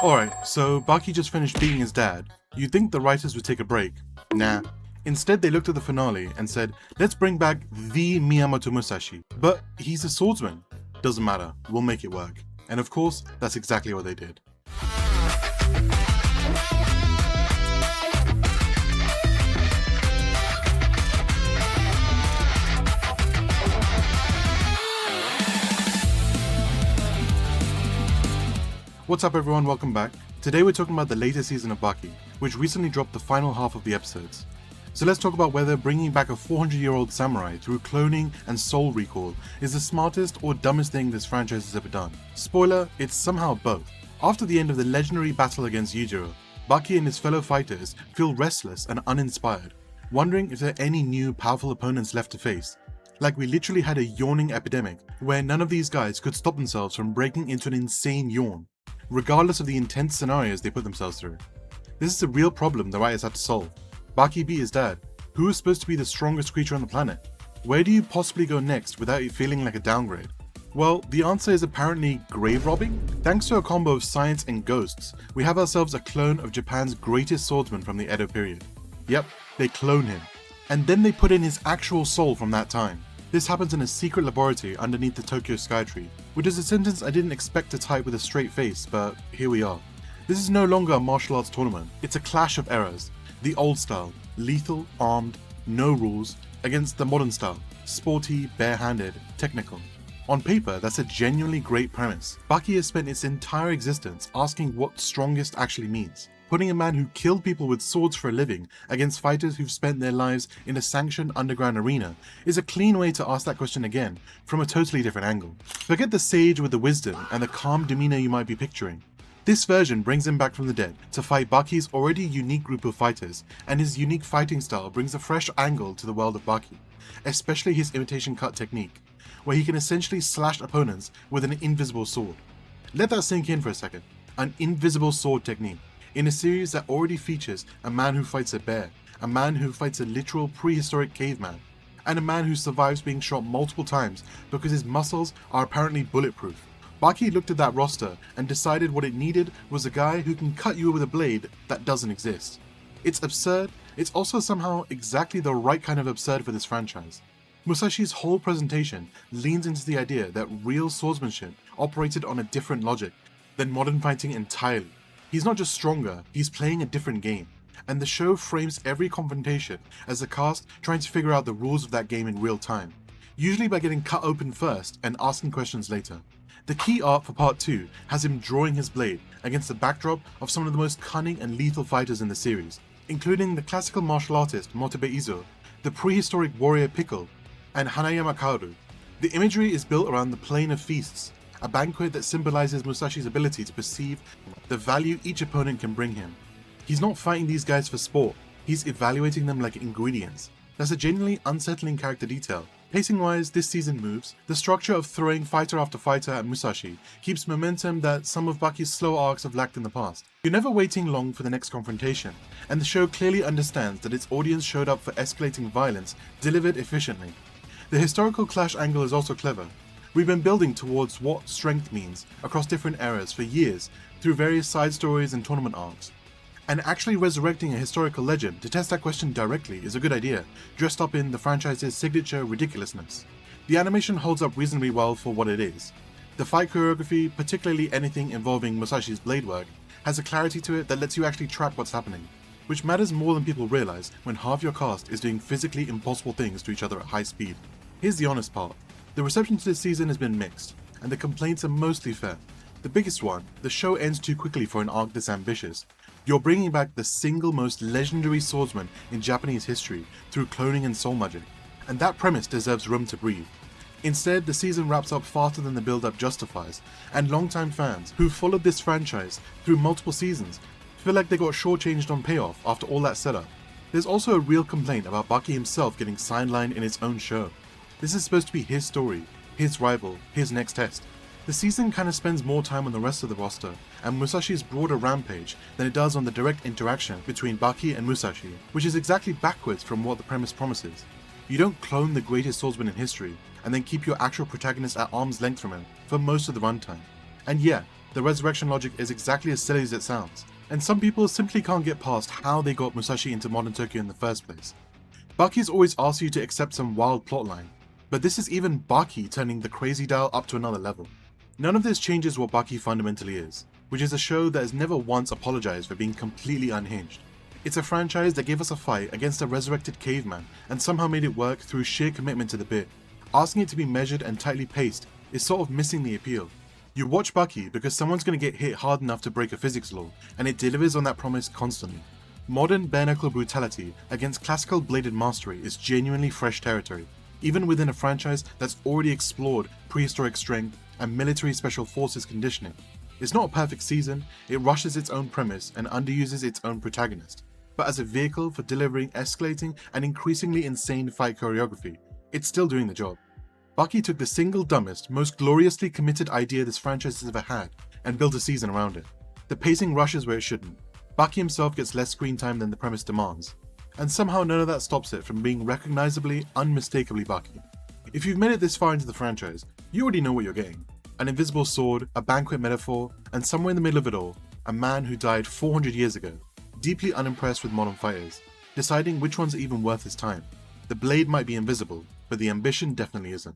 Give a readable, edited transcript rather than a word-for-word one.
Alright, so Baki just finished beating his dad. You'd think the writers would take a break. Nah. Instead, they looked at the finale and said, let's bring back the Miyamoto Musashi. But he's a swordsman. Doesn't matter, we'll make it work. And of course, that's exactly what they did. What's up everyone, welcome back. Today we're talking about the latest season of Baki, which recently dropped the final half of the episodes. So let's talk about whether bringing back a 400-year-old samurai through cloning and soul recall is the smartest or dumbest thing this franchise has ever done. Spoiler, it's somehow both. After the end of the legendary battle against Yujiro, Baki and his fellow fighters feel restless and uninspired, wondering if there are any new powerful opponents left to face. Like we literally had a yawning epidemic where none of these guys could stop themselves from breaking into an insane yawn, regardless of the intense scenarios they put themselves through. This is a real problem the writers had to solve. Baki beat his dad, who is supposed to be the strongest creature on the planet. Where do you possibly go next without it feeling like a downgrade? Well, the answer is apparently grave robbing. Thanks to a combo of science and ghosts, we have ourselves a clone of Japan's greatest swordsman from the Edo period. Yep, they clone him. And then they put in his actual soul from that time. This happens in a secret laboratory underneath the Tokyo Skytree, which is a sentence I didn't expect to type with a straight face, but here we are. This is no longer a martial arts tournament, it's a clash of eras. The old style, lethal, armed, no rules, against the modern style, sporty, barehanded, technical. On paper, that's a genuinely great premise. Baki has spent its entire existence asking what strongest actually means. Putting a man who killed people with swords for a living against fighters who've spent their lives in a sanctioned underground arena is a clean way to ask that question again, from a totally different angle. Forget the sage with the wisdom and the calm demeanor you might be picturing. This version brings him back from the dead to fight Baki's already unique group of fighters, and his unique fighting style brings a fresh angle to the world of Baki, especially his imitation cut technique, where he can essentially slash opponents with an invisible sword. Let that sink in for a second. An invisible sword technique. In a series that already features a man who fights a bear, a man who fights a literal prehistoric caveman, and a man who survives being shot multiple times because his muscles are apparently bulletproof. Baki looked at that roster and decided what it needed was a guy who can cut you with a blade that doesn't exist. It's absurd, it's also somehow exactly the right kind of absurd for this franchise. Musashi's whole presentation leans into the idea that real swordsmanship operated on a different logic than modern fighting entirely. He's not just stronger, he's playing a different game, and the show frames every confrontation as the cast trying to figure out the rules of that game in real time, usually by getting cut open first and asking questions later. The key art for part 2 has him drawing his blade against the backdrop of some of the most cunning and lethal fighters in the series, including the classical martial artist Motebe Izo, the prehistoric warrior Pickle, and Hanayama Kaoru. The imagery is built around the Plane of Feasts, a banquet that symbolizes Musashi's ability to perceive the value each opponent can bring him. He's not fighting these guys for sport, he's evaluating them like ingredients. That's a genuinely unsettling character detail. Pacing wise, this season moves. The structure of throwing fighter after fighter at Musashi keeps momentum that some of Baki's slow arcs have lacked in the past. You're never waiting long for the next confrontation, and the show clearly understands that its audience showed up for escalating violence delivered efficiently. The historical clash angle is also clever. We've been building towards what strength means across different eras for years through various side stories and tournament arcs. And actually resurrecting a historical legend to test that question directly is a good idea, dressed up in the franchise's signature ridiculousness. The animation holds up reasonably well for what it is. The fight choreography, particularly anything involving Musashi's blade work, has a clarity to it that lets you actually track what's happening, which matters more than people realize when half your cast is doing physically impossible things to each other at high speed. Here's the honest part. The reception to this season has been mixed, and the complaints are mostly fair. The biggest one, the show ends too quickly for an arc this ambitious. You're bringing back the single most legendary swordsman in Japanese history through cloning and soul magic, and that premise deserves room to breathe. Instead, the season wraps up faster than the build-up justifies, and longtime fans who've followed this franchise through multiple seasons feel like they got shortchanged on payoff after all that setup. There's also a real complaint about Baki himself getting sidelined in its own show. This is supposed to be his story, his rival, his next test. The season kinda spends more time on the rest of the roster and Musashi's broader rampage than it does on the direct interaction between Baki and Musashi, which is exactly backwards from what the premise promises. You don't clone the greatest swordsman in history and then keep your actual protagonist at arm's length from him for most of the runtime. And yeah, The resurrection logic is exactly as silly as it sounds, and some people simply can't get past how they got Musashi into modern Tokyo in the first place. Baki's always asks you to accept some wild plotline, but this is even Baki turning the crazy dial up to another level. None of this changes what Baki fundamentally is, which is a show that has never once apologized for being completely unhinged. It's a franchise that gave us a fight against a resurrected caveman and somehow made it work through sheer commitment to the bit. Asking it to be measured and tightly paced is sort of missing the appeal. You watch Baki because someone's going to get hit hard enough to break a physics law, and it delivers on that promise constantly. Modern bare-knuckle brutality against classical bladed mastery is genuinely fresh territory, even within a franchise that's already explored prehistoric strength and military special forces conditioning. It's not a perfect season, it rushes its own premise and underuses its own protagonist, but as a vehicle for delivering escalating and increasingly insane fight choreography, it's still doing the job. Baki took the single dumbest, most gloriously committed idea this franchise has ever had and built a season around it. The pacing rushes where it shouldn't. Baki himself gets less screen time than the premise demands, and somehow none of that stops it from being recognizably, unmistakably Baki. If you've made it this far into the franchise, you already know what you're getting. An invisible sword, a banquet metaphor, and somewhere in the middle of it all, a man who died 400 years ago, deeply unimpressed with modern fighters, deciding which ones are even worth his time. The blade might be invisible, but the ambition definitely isn't.